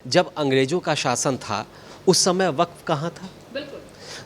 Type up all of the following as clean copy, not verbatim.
जब अंग्रेजों का शासन था उस समय वक्फ कहाँ था। बिल्कुल।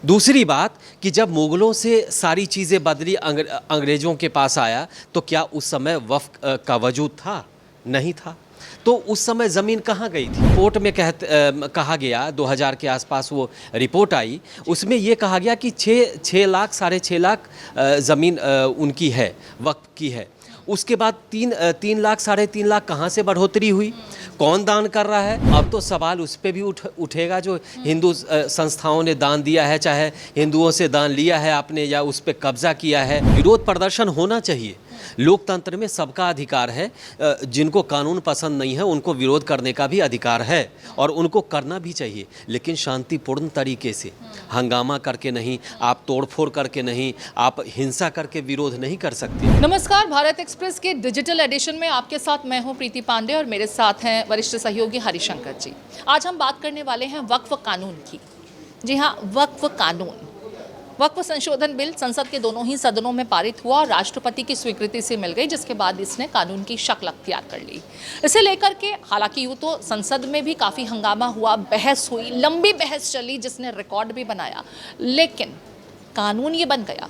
दूसरी बात कि जब मुगलों से सारी चीज़ें बदली अंग्रेज़ों के पास आया तो क्या उस समय वक्फ का वजूद था? नहीं था। तो उस समय ज़मीन कहाँ गई थी? रिपोर्ट में कहा गया 2000 के आसपास वो रिपोर्ट आई, उसमें ये कहा गया कि 6 लाख साढ़े 6 लाख ज़मीन उनकी है, वक्फ की है। उसके बाद 3 लाख साढ़े 3 लाख कहाँ से बढ़ोतरी हुई, कौन दान कर रहा है? अब तो सवाल उस पर भी उठेगा जो हिंदू संस्थाओं ने दान दिया है, चाहे हिंदुओं से दान लिया है आपने या उस पर कब्जा किया है। विरोध प्रदर्शन होना चाहिए, लोकतंत्र में सबका अधिकार है। जिनको कानून पसंद नहीं है उनको विरोध करने का भी अधिकार है और उनको करना भी चाहिए, लेकिन शांतिपूर्ण तरीके से, हंगामा करके नहीं, आप तोड़फोड़ करके नहीं, आप हिंसा करके विरोध नहीं कर सकते। नमस्कार, भारत एक्सप्रेस के डिजिटल एडिशन में आपके साथ मैं हूं प्रीति पांडे और मेरे साथ हैं वरिष्ठ सहयोगी हरिशंकर जी। आज हम बात करने वाले हैं वक्फ कानून की। जी हाँ, वक्फ कानून, वक्फ संशोधन बिल संसद के दोनों ही सदनों में पारित हुआ और राष्ट्रपति की स्वीकृति से मिल गई, जिसके बाद इसने कानून की शक्ल अख्तियार कर ली। इसे लेकर के हालांकि यूँ तो संसद में भी काफ़ी हंगामा हुआ, बहस हुई, लंबी बहस चली जिसने रिकॉर्ड भी बनाया, लेकिन कानून ये बन गया।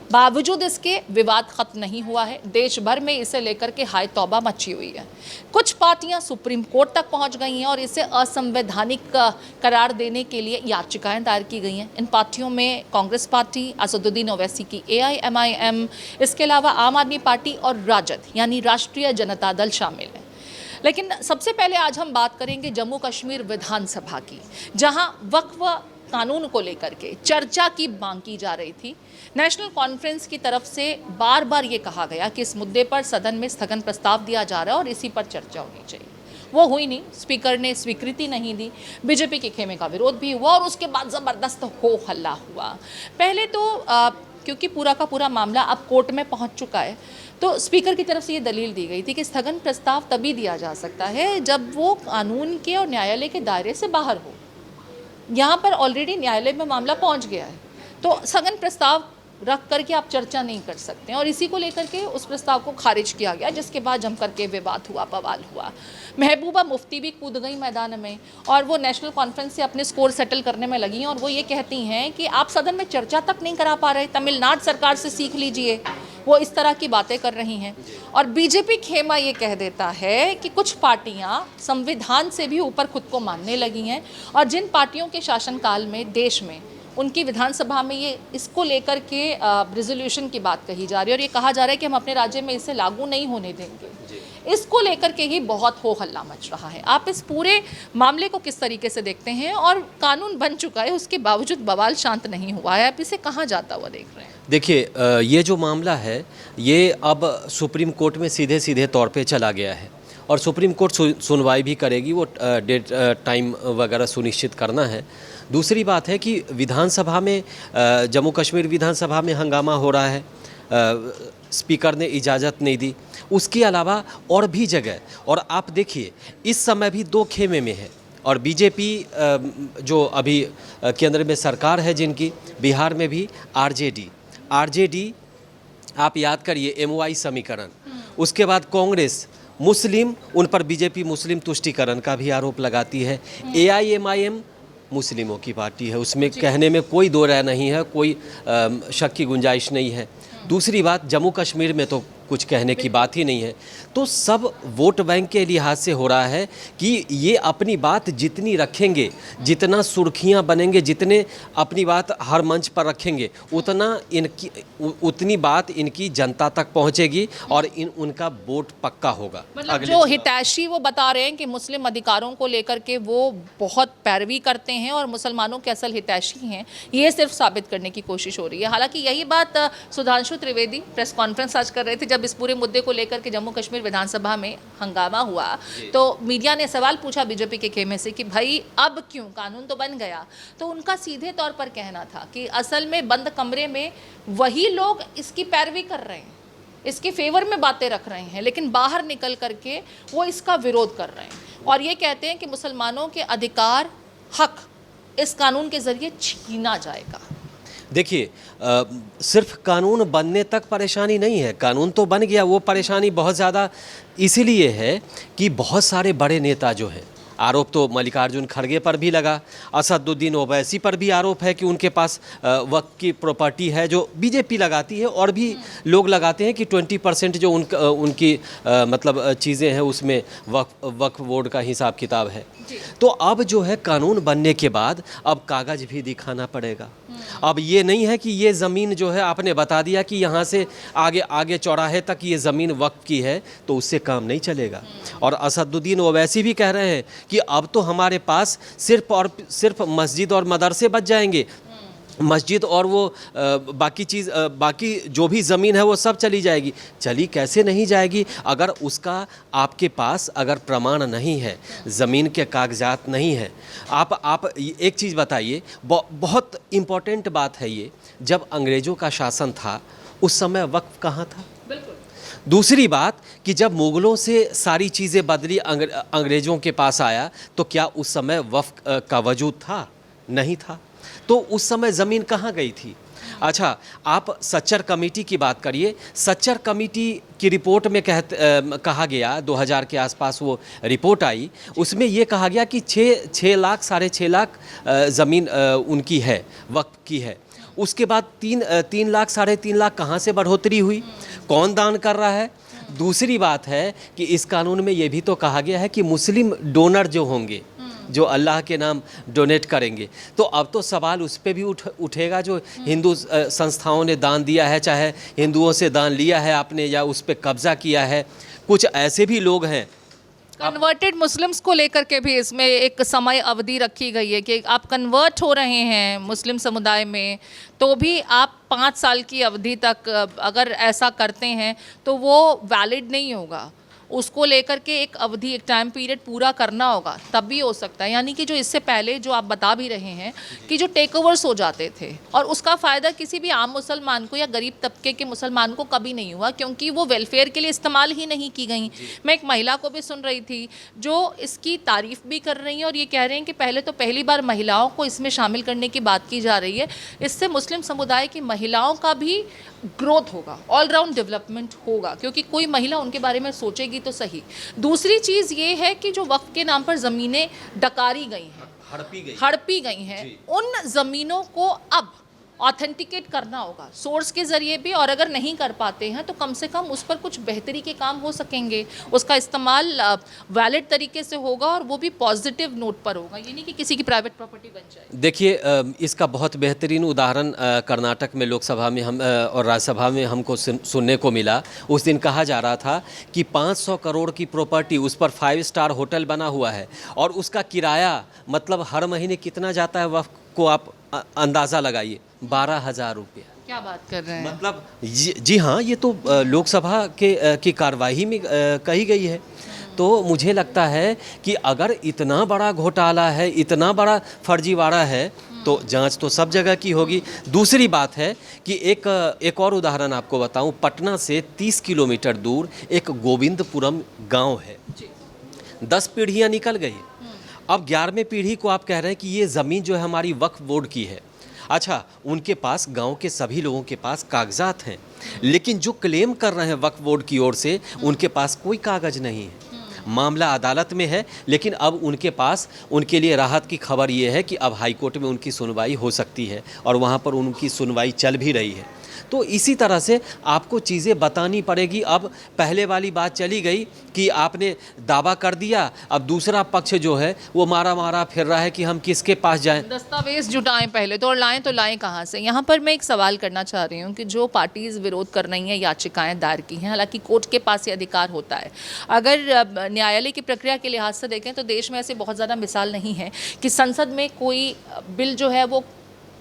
बावजूद इसके विवाद खत्म नहीं हुआ है। देश भर में इसे लेकर के हाय तौबा मची हुई है। कुछ पार्टियां सुप्रीम कोर्ट तक पहुंच गई हैं और इसे असंवैधानिक करार देने के लिए याचिकाएं दायर की गई हैं। इन पार्टियों में कांग्रेस पार्टी, असदुद्दीन ओवैसी की AIMIM, इसके अलावा आम आदमी पार्टी और राजद यानी राष्ट्रीय जनता दल शामिल है। लेकिन सबसे पहले आज हम बात करेंगे जम्मू कश्मीर विधानसभा की, जहां वक्फ कानून को लेकर के चर्चा की मांग की जा रही थी। नेशनल कॉन्फ्रेंस की तरफ से बार बार ये कहा गया कि इस मुद्दे पर सदन में स्थगन प्रस्ताव दिया जा रहा है और इसी पर चर्चा होनी चाहिए। वो हुई नहीं, स्पीकर ने स्वीकृति नहीं दी, बीजेपी के खेमे का विरोध भी हुआ और उसके बाद ज़बरदस्त हो हल्ला हुआ। पहले तो क्योंकि पूरा का पूरा मामला अब कोर्ट में पहुंच चुका है, तो स्पीकर की तरफ से ये दलील दी गई थी कि स्थगन प्रस्ताव तभी दिया जा सकता है जब वो कानून के और न्यायालय के दायरे से बाहर हो। यहाँ पर ऑलरेडी न्यायालय में मामला पहुँच गया है, तो स्थगन प्रस्ताव रख करके आप चर्चा नहीं कर सकते हैं और इसी को लेकर के उस प्रस्ताव को खारिज किया गया, जिसके बाद जम करके विवाद हुआ, बवाल हुआ। महबूबा मुफ्ती भी कूद गई मैदान में और वो नेशनल कॉन्फ्रेंस से अपने स्कोर सेटल करने में लगी हैं और वो ये कहती हैं कि आप सदन में चर्चा तक नहीं करा पा रहे, तमिलनाडु सरकार से सीख लीजिए। वो इस तरह की बातें कर रही हैं और बीजेपी खेमा ये कह देता है कि कुछ पार्टियां संविधान से भी ऊपर खुद को मानने लगी हैं और जिन पार्टियों के शासनकाल में देश में उनकी विधानसभा में ये इसको लेकर के रेजोल्यूशन की बात कही जा रही है और ये कहा जा रहा है कि हम अपने राज्य में इसे लागू नहीं होने देंगे। इसको लेकर के ही बहुत हो हल्ला मच रहा है। आप इस पूरे मामले को किस तरीके से देखते हैं और कानून बन चुका है, उसके बावजूद बवाल शांत नहीं हुआ है, आप इसे कहाँ जाता हुआ देख रहे हैं? देखिए, ये जो मामला है ये अब सुप्रीम कोर्ट में सीधे सीधे तौर पे चला गया है और सुप्रीम कोर्ट सुनवाई भी करेगी। वो डेट टाइम वगैरह सुनिश्चित करना है। दूसरी बात है कि विधानसभा में, जम्मू कश्मीर विधानसभा में हंगामा हो रहा है, स्पीकर ने इजाज़त नहीं दी, उसके अलावा और भी जगह। और आप देखिए इस समय भी 2 खेमे में है और बीजेपी जो अभी केंद्र में सरकार है जिनकी, बिहार में भी आरजेडी, आप याद करिए MOI समीकरण, उसके बाद कांग्रेस मुस्लिम, उन पर बीजेपी मुस्लिम तुष्टीकरण का भी आरोप लगाती है। AIMIM मुस्लिमों की पार्टी है, उसमें कहने में कोई दो राय नहीं है, कोई शक की गुंजाइश नहीं है। दूसरी बात, जम्मू कश्मीर में तो कुछ कहने की बात ही नहीं है। तो सब वोट बैंक के लिहाज से हो रहा है कि ये अपनी बात जितनी रखेंगे, जितना सुर्खियां बनेंगे, जितने अपनी बात हर मंच पर रखेंगे, उतनी बात इनकी जनता तक पहुंचेगी और उनका वोट पक्का होगा। मतलब जो हितैषी वो बता रहे हैं कि मुस्लिम अधिकारों को लेकर के वो बहुत पैरवी करते हैं और मुसलमानों के असल हितैषी हैं, ये सिर्फ साबित करने की कोशिश हो रही है। हालांकि यही बात सुधांशु त्रिवेदी प्रेस कॉन्फ्रेंस आज कर रहे थे जब इस पूरे मुद्दे को लेकर के जम्मू कश्मीर विधानसभा में हंगामा हुआ, तो मीडिया ने सवाल पूछा बीजेपी के खेमे से कि भाई अब क्यों, कानून तो बन गया। तो उनका सीधे तौर पर कहना था कि असल में बंद कमरे में वही लोग इसकी पैरवी कर रहे हैं, इसके फेवर में बातें रख रहे हैं, लेकिन बाहर निकल करके वो इसका विरोध कर रहे हैं और ये कहते हैं कि मुसलमानों के अधिकार, हक इस कानून के जरिए छीना जाएगा। देखिए, सिर्फ कानून बनने तक परेशानी नहीं है, कानून तो बन गया, वो परेशानी बहुत ज़्यादा इसीलिए है कि बहुत सारे बड़े नेता जो हैं आरोप तो मल्लिकार्जुन खड़गे पर भी लगा, असदुद्दीन ओवैसी पर भी आरोप है कि उनके पास वक्फ की प्रॉपर्टी है, जो बीजेपी लगाती है और भी लोग लगाते हैं कि 20% जो उनकी मतलब चीज़ें हैं उसमें वक्फ बोर्ड का हिसाब किताब है। तो अब जो है कानून बनने के बाद अब कागज़ भी दिखाना पड़ेगा। अब ये नहीं है कि ये ज़मीन जो है आपने बता दिया कि यहाँ से आगे आगे चौराहे तक ये ज़मीन वक्फ की है, तो उससे काम नहीं चलेगा। और असदुद्दीन ओवैसी भी कह रहे हैं कि अब तो हमारे पास सिर्फ मस्जिद और मदरसे बच जाएंगे, मस्जिद और वो बाकी जो भी ज़मीन है वो सब चली जाएगी। चली कैसे नहीं जाएगी अगर उसका आपके पास अगर प्रमाण नहीं है, ज़मीन के कागजात नहीं है। आप एक चीज़ बताइए, बहुत इम्पोर्टेंट बात है ये, जब अंग्रेज़ों का शासन था उस समय वक्फ कहाँ था? दूसरी बात कि जब मुग़लों से सारी चीज़ें बदली, अंग्रेज़ों के पास आया, तो क्या उस समय वक्फ का वजूद था? नहीं था। तो उस समय ज़मीन कहाँ गई थी? अच्छा, आप सच्चर कमेटी की बात करिए। सच्चर कमेटी की रिपोर्ट में कहा गया, 2000 के आसपास वो रिपोर्ट आई, उसमें ये कहा गया कि 6 लाख 6.5 लाख ज़मीन उनकी है, वक्फ की है। उसके बाद 3 लाख 3.5 लाख कहाँ से बढ़ोतरी हुई? कौन दान कर रहा है? दूसरी बात है कि इस कानून में ये भी तो कहा गया है कि मुस्लिम डोनर जो होंगे, जो अल्लाह के नाम डोनेट करेंगे, तो अब तो सवाल उस पर भी उठेगा जो हिंदू संस्थाओं ने दान दिया है, चाहे हिंदुओं से दान लिया है आपने या उस पर कब्ज़ा किया है। कुछ ऐसे भी लोग हैं, कन्वर्टेड मुस्लिम्स को लेकर के भी इसमें एक समय अवधि रखी गई है कि आप कन्वर्ट हो रहे हैं मुस्लिम समुदाय में, तो भी आप 5 साल की अवधि तक अगर ऐसा करते हैं तो वो वैलिड नहीं होगा। उसको लेकर के एक अवधि, एक टाइम पीरियड पूरा करना होगा, तब भी हो सकता है। यानी कि जो इससे पहले जो आप बता भी रहे हैं कि जो टेक ओवर्स हो जाते थे और उसका फ़ायदा किसी भी आम मुसलमान को या गरीब तबके के मुसलमान को कभी नहीं हुआ, क्योंकि वो वेलफेयर के लिए इस्तेमाल ही नहीं की गई। मैं एक महिला को भी सुन रही थी जो इसकी तारीफ़ भी कर रही हैं और ये कह रहे हैं कि पहले तो पहली बार महिलाओं को इसमें शामिल करने की बात की जा रही है। इससे मुस्लिम समुदाय की महिलाओं का भी ग्रोथ होगा, ऑलराउंड डेवलपमेंट होगा, क्योंकि कोई महिला उनके बारे में सोचेगी तो सही। दूसरी चीज़ ये है कि जो वक्फ के नाम पर ज़मीनें डकारी गई हैं, हड़पी गई हैं, उन ज़मीनों को अब ऑथेंटिकेट करना होगा सोर्स के ज़रिए भी, और अगर नहीं कर पाते हैं तो कम से कम उस पर कुछ बेहतरी के काम हो सकेंगे, उसका इस्तेमाल वैलिड तरीके से होगा और वो भी पॉजिटिव नोट पर होगा, ये नहीं कि किसी की प्राइवेट प्रॉपर्टी बन जाए। देखिए, इसका बहुत बेहतरीन उदाहरण कर्नाटक में लोकसभा में हम और राज्यसभा में हमको सुनने को मिला। उस दिन कहा जा रहा था कि 500 करोड़ की प्रॉपर्टी, उस पर 5 स्टार होटल बना हुआ है और उसका किराया मतलब हर महीने कितना जाता है वक्फ को, आप अंदाज़ा लगाइए, 12,000 रुपया। क्या बात कर रहे हैं? मतलब जी हाँ, ये तो लोकसभा की कार्यवाही में कही गई है। तो मुझे लगता है कि अगर इतना बड़ा घोटाला है, इतना बड़ा फर्जीवाड़ा है, तो जांच तो सब जगह की होगी। दूसरी बात है कि एक और उदाहरण आपको बताऊं, पटना से 30 किलोमीटर दूर एक गोविंदपुरम गांव है। 10 पीढ़ियां निकल गई, अब 11वें पीढ़ी को आप कह रहे हैं कि ये ज़मीन जो है हमारी वक्फ बोर्ड की है। अच्छा, उनके पास, गांव के सभी लोगों के पास कागजात हैं, लेकिन जो क्लेम कर रहे हैं वक्फ बोर्ड की ओर से, उनके पास कोई कागज़ नहीं है। मामला अदालत में है, लेकिन अब उनके पास, उनके लिए राहत की खबर ये है कि अब हाई कोर्ट में उनकी सुनवाई हो सकती है और वहाँ पर उनकी सुनवाई चल भी रही है। तो इसी तरह से आपको चीज़ें बतानी पड़ेगी। अब पहले वाली बात चली गई कि आपने दावा कर दिया, अब दूसरा पक्ष जो है वो मारा फिर रहा है कि हम किसके पास जाएं। दस्तावेज जुटाएं पहले तो, और लाएं तो लाएं कहाँ से? यहाँ पर मैं एक सवाल करना चाह रही हूँ कि जो पार्टीज़ विरोध कर रही हैं, याचिकाएं दायर की हैं, हालांकि कोर्ट के पास ये अधिकार होता है। अगर न्यायालय की प्रक्रिया के लिहाज से देखें तो देश में ऐसे बहुत ज़्यादा मिसाल नहीं है कि संसद में कोई बिल जो है वो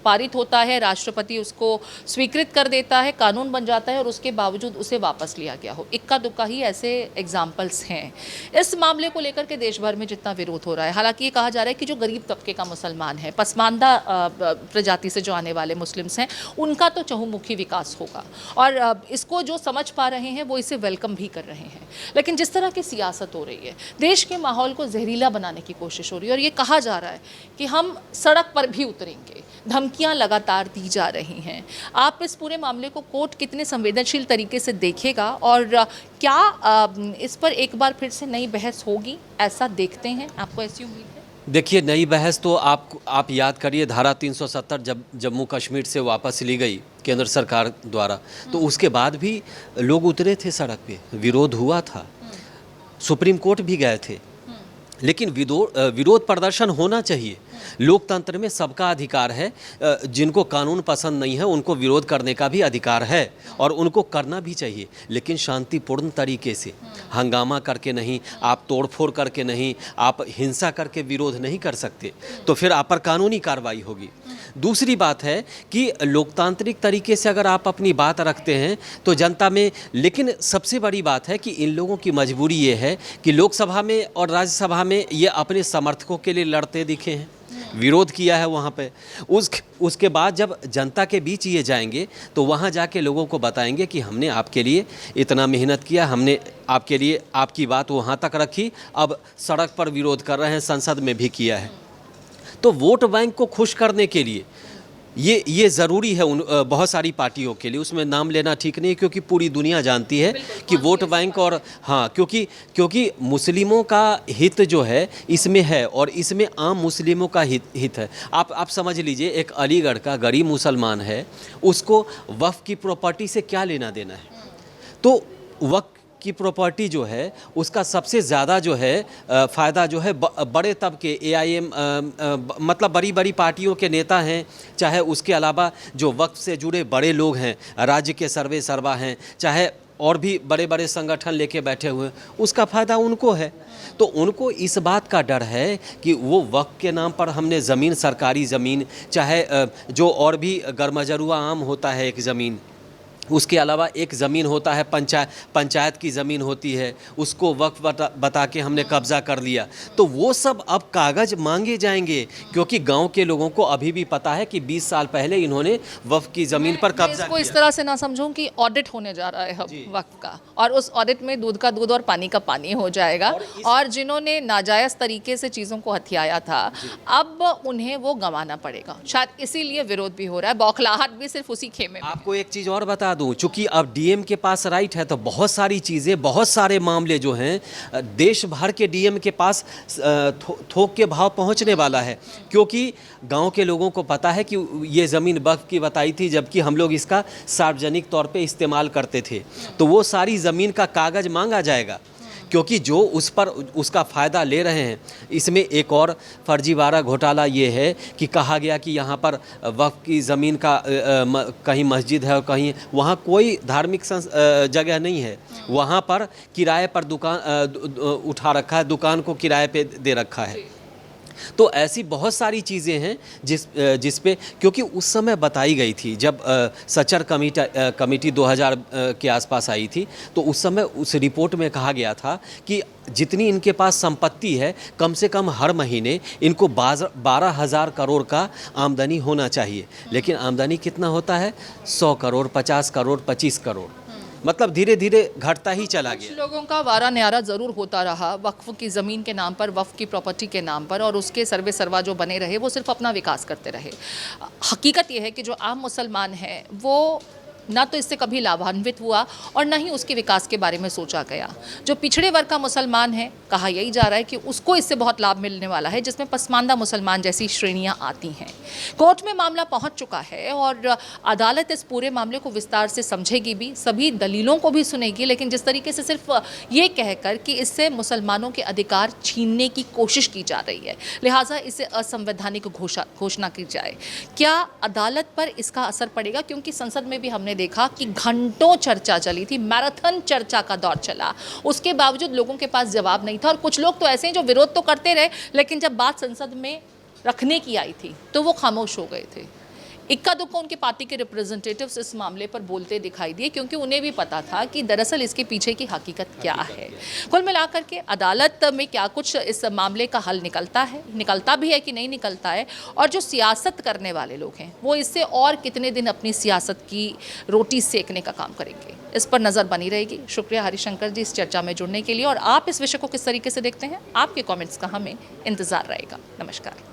पारित होता है, राष्ट्रपति उसको स्वीकृत कर देता है, कानून बन जाता है और उसके बावजूद उसे वापस लिया गया हो। इक्का दुक्का ही ऐसे एग्जाम्पल्स हैं। इस मामले को लेकर के देश भर में जितना विरोध हो रहा है, हालांकि ये कहा जा रहा है कि जो गरीब तबके का मुसलमान है, पसमानदा प्रजाति से जो आने वाले मुस्लिम्स हैं, उनका तो चहुमुखी विकास होगा और इसको जो समझ पा रहे हैं वो इसे वेलकम भी कर रहे हैं। लेकिन जिस तरह की सियासत हो रही है, देश के माहौल को जहरीला बनाने की कोशिश हो रही है और ये कहा जा रहा है कि हम सड़क पर भी उतरेंगे, धमकी धमकियां लगातार दी जा रही हैं। आप इस पूरे मामले को कोर्ट कितने संवेदनशील तरीके से देखेगा और क्या इस पर एक बार फिर से नई बहस होगी, ऐसा देखते हैं? आपको ऐसी उम्मीद है? देखिए, नई बहस तो आप याद करिए, धारा 370 जब जम्मू कश्मीर से वापस ली गई केंद्र सरकार द्वारा, तो उसके बाद भी लोग उतरे थे सड़क पे, विरोध हुआ था, सुप्रीम कोर्ट भी गए थे। लेकिन विरोध प्रदर्शन होना चाहिए। लोकतंत्र में सबका अधिकार है, जिनको कानून पसंद नहीं है उनको विरोध करने का भी अधिकार है और उनको करना भी चाहिए, लेकिन शांतिपूर्ण तरीके से, हंगामा करके नहीं, आप तोड़फोड़ करके नहीं, आप हिंसा करके विरोध नहीं कर सकते, तो फिर आप पर कानूनी कार्रवाई होगी। दूसरी बात है कि लोकतांत्रिक तरीके से अगर आप अपनी बात रखते हैं तो जनता में, लेकिन सबसे बड़ी बात है कि इन लोगों की मजबूरी ये है कि लोकसभा में और राज्यसभा में ये अपने समर्थकों के लिए लड़ते दिखे हैं, विरोध किया है वहाँ पे। उसके बाद जब जनता के बीच ये जाएंगे तो वहाँ जाके लोगों को बताएंगे कि हमने आपके लिए इतना मेहनत किया, हमने आपके लिए आपकी बात वहाँ तक रखी, अब सड़क पर विरोध कर रहे हैं, संसद में भी किया है। तो वोट बैंक को खुश करने के लिए ये ज़रूरी है बहुत सारी पार्टियों के लिए, उसमें नाम लेना ठीक नहीं, क्योंकि पूरी दुनिया जानती है कि वोट बैंक और हाँ, क्योंकि मुस्लिमों का हित जो है इसमें है और इसमें आम मुस्लिमों का हित है। आप समझ लीजिए, एक अलीगढ़ का गरीब मुसलमान है, उसको वक्फ की प्रॉपर्टी से क्या लेना देना है? तो वक्फ की प्रॉपर्टी जो है उसका सबसे ज़्यादा जो है फ़ायदा जो है बड़े तबके, AIM मतलब बड़ी बड़ी पार्टियों के नेता हैं, चाहे उसके अलावा जो वक्फ से जुड़े बड़े लोग हैं, राज्य के सर्वे सर्वा हैं, चाहे और भी बड़े बड़े संगठन लेके बैठे हुए हैं, उसका फ़ायदा उनको है। तो उनको इस बात का डर है कि वो वक्फ के नाम पर हमने ज़मीन, सरकारी ज़मीन, चाहे जो और भी गरमजरुआ आम होता है एक ज़मीन, उसके अलावा एक ज़मीन होता है पंचायत की ज़मीन होती है, उसको वक्फ बता के हमने कब्ज़ा कर लिया, तो वो सब अब कागज़ मांगे जाएंगे, क्योंकि गांव के लोगों को अभी भी पता है कि 20 साल पहले इन्होंने वक्फ की ज़मीन पर कब्ज़ा किया। इस तरह से ना समझूं कि ऑडिट होने जा रहा है अब वक्फ का, और उस ऑडिट में दूध का दूध और पानी का पानी हो जाएगा, और जिन्होंने नाजायज़ तरीके से चीज़ों को हथियाया था अब उन्हें वो गंवाना पड़ेगा। शायद इसीलिए विरोध भी हो रहा है, बौखलाहट भी सिर्फ उसी खेमे में। आपको एक चीज़ और बता दूं, चूंकि अब DM के पास राइट है, तो बहुत सारी चीज़ें, बहुत सारे मामले जो हैं देश भर के DM के पास थोक के भाव पहुंचने वाला है, क्योंकि गांव के लोगों को पता है कि ये ज़मीन वक्फ की बताई थी, जबकि हम लोग इसका सार्वजनिक तौर पे इस्तेमाल करते थे, तो वो सारी ज़मीन का कागज़ मांगा जाएगा, क्योंकि जो उस पर उसका फ़ायदा ले रहे हैं। इसमें एक और फर्जीवाड़ा घोटाला ये है कि कहा गया कि यहाँ पर वक्फ की ज़मीन का कहीं मस्जिद है और कहीं, वहाँ कोई धार्मिक जगह नहीं है, वहाँ पर किराए पर दुकान उठा रखा है, दुकान को किराए पे दे रखा है। तो ऐसी बहुत सारी चीज़ें हैं जिस पे, क्योंकि उस समय बताई गई थी जब सचर कमेटी 2000 के आसपास आई थी, तो उस समय उस रिपोर्ट में कहा गया था कि जितनी इनके पास संपत्ति है, कम से कम हर महीने इनको 12,000 करोड़ का आमदनी होना चाहिए, लेकिन आमदनी कितना होता है? 100 करोड़, 50 करोड़, 25 करोड़, मतलब धीरे धीरे घटता ही चला गया। कुछ लोगों का वारा न्यारा ज़रूर होता रहा वक्फ की ज़मीन के नाम पर, वक्फ की प्रॉपर्टी के नाम पर, और उसके सर्वे सर्वा जो बने रहे वो सिर्फ अपना विकास करते रहे। हकीकत ये है कि जो आम मुसलमान है वो ना तो इससे कभी लाभान्वित हुआ और ना ही उसके विकास के बारे में सोचा गया। जो पिछड़े वर्ग का मुसलमान है, कहा यही जा रहा है कि उसको इससे बहुत लाभ मिलने वाला है, जिसमें पसमानदा मुसलमान जैसी श्रेणियां आती हैं। कोर्ट में मामला पहुंच चुका है और अदालत इस पूरे मामले को विस्तार से समझेगी भी, सभी दलीलों को भी सुनेगी, लेकिन जिस तरीके से सिर्फ ये कहकर कि इससे मुसलमानों के अधिकार छीनने की कोशिश की जा रही है, लिहाजा इसे असंवैधानिक घोषणा की जाए, क्या अदालत पर इसका असर पड़ेगा? क्योंकि संसद में भी हमने देखा कि घंटों चर्चा चली थी, मैराथन चर्चा का दौर चला, उसके बावजूद लोगों के पास जवाब नहीं था, और कुछ लोग तो ऐसे हैं जो विरोध तो करते रहे, लेकिन जब बात संसद में रखने की आई थी तो वो खामोश हो गए थे। इक्का दुक्का उनके पार्टी के रिप्रेजेंटेटिव्स इस मामले पर बोलते दिखाई दिए, क्योंकि उन्हें भी पता था कि दरअसल इसके पीछे की हकीकत क्या है। कुल मिलाकर के अदालत में क्या कुछ इस मामले का हल निकलता भी है कि नहीं निकलता है, और जो सियासत करने वाले लोग हैं वो इससे और कितने दिन अपनी सियासत की रोटी सेकने का काम करेंगे, इस पर नज़र बनी रहेगी। शुक्रिया हरिशंकर जी इस चर्चा में जुड़ने के लिए, और आप इस विषय को किस तरीके से देखते हैं, आपके कॉमेंट्स का हमें इंतज़ार रहेगा। नमस्कार।